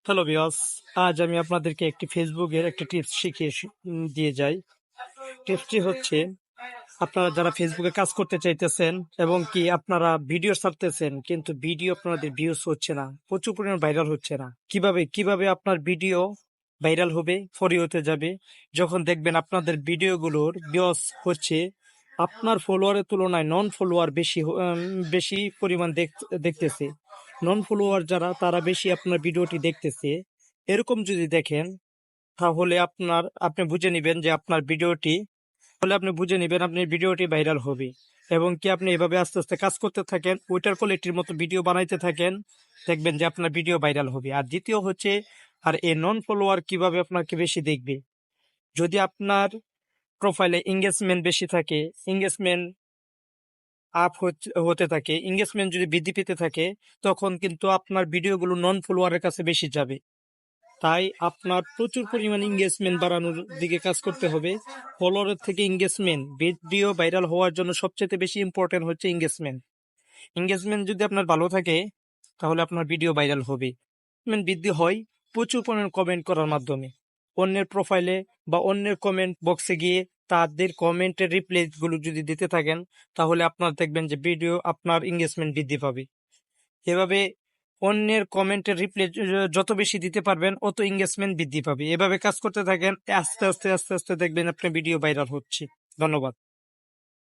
Hello viewers, আজ আমি আপনাদেরকে একটি ফেসবুকের একটা টিপস শিখিয়ে দিয়ে যাই। টিপসটি হচ্ছে, আপনারা যারা ফেসবুকে কাজ করতে চাইতেছেন এবং কি আপনারা ভিডিও ছাড়তেছেন কিন্তু ভিডিও আপনাদের ভিউজ হচ্ছে না, প্রচুর পরিমাণ ভাইরাল হচ্ছে না। কিভাবে আপনার ভিডিও ভাইরাল হবে, ফর ইউতে যাবে, যখন দেখবেন আপনাদের ভিডিওগুলোর ভিউজ হচ্ছে আপনার ফলোয়ারের তুলনায় নন ফলোয়ার বেশি পরিমাণ দেখতেছে। নন ফলোয়ার যারা তারা বেশি আপনার ভিডিওটি দেখতেছে। এরকম যদি দেখেন তাহলে আপনি বুঝে নেবেন যে আপনি বুঝে নেবেন আপনার ভিডিওটি ভাইরাল হবে। এবং কি আপনি এভাবে আস্তে আস্তে কাজ করতে থাকেন, ওইটার কোয়ালিটির মতো ভিডিও বানাইতে থাকেন, দেখবেন যে আপনার ভিডিও ভাইরাল হবে। আর দ্বিতীয় হচ্ছে, আর এই নন ফলোয়ার কিভাবে আপনাকে বেশি দেখবে, যদি আপনার প্রোফাইলে এঙ্গেজমেন্ট বেশি থাকে, এঙ্গেজমেন্ট হতে থাকে, এঙ্গেজমেন্ট যদি বৃদ্ধি পেতে থাকে, তখন কিন্তু আপনার ভিডিওগুলো নন ফলোয়ারের কাছে বেশি যাবে। তাই আপনার প্রচুর পরিমাণ এঙ্গেজমেন্ট বাড়ানোর দিকে কাজ করতে হবে। ফলোয়ারের থেকে এঙ্গেজমেন্ট, ভিডিও ভাইরাল হওয়ার জন্য সবচেয়ে বেশি ইম্পর্টেন্ট হচ্ছে এঙ্গেজমেন্ট। এঙ্গেজমেন্ট যদি আপনার ভালো থাকে তাহলে আপনার ভিডিও ভাইরাল হবে। এঙ্গেজমেন্ট বৃদ্ধি হয় প্রচুর পরিমাণ কমেন্ট করার মাধ্যমে। অন্যের প্রোফাইলে বা অন্যের কমেন্ট বক্সে গিয়ে তাদের কমেন্টের রিপ্লাই গুলো যদি দিতে থাকেন, তাহলে আপনার দেখবেন যে ভিডিও আপনার এঙ্গেজমেন্ট বৃদ্ধি পাবে। এভাবে অন্যের কমেন্টের রিপ্লাই যত বেশি দিতে পারবেন অত এঙ্গেজমেন্ট বৃদ্ধি পাবে। এভাবে কাজ করতে থাকেন, আস্তে আস্তে দেখবেন আপনার ভিডিও ভাইরাল হচ্ছে। ধন্যবাদ।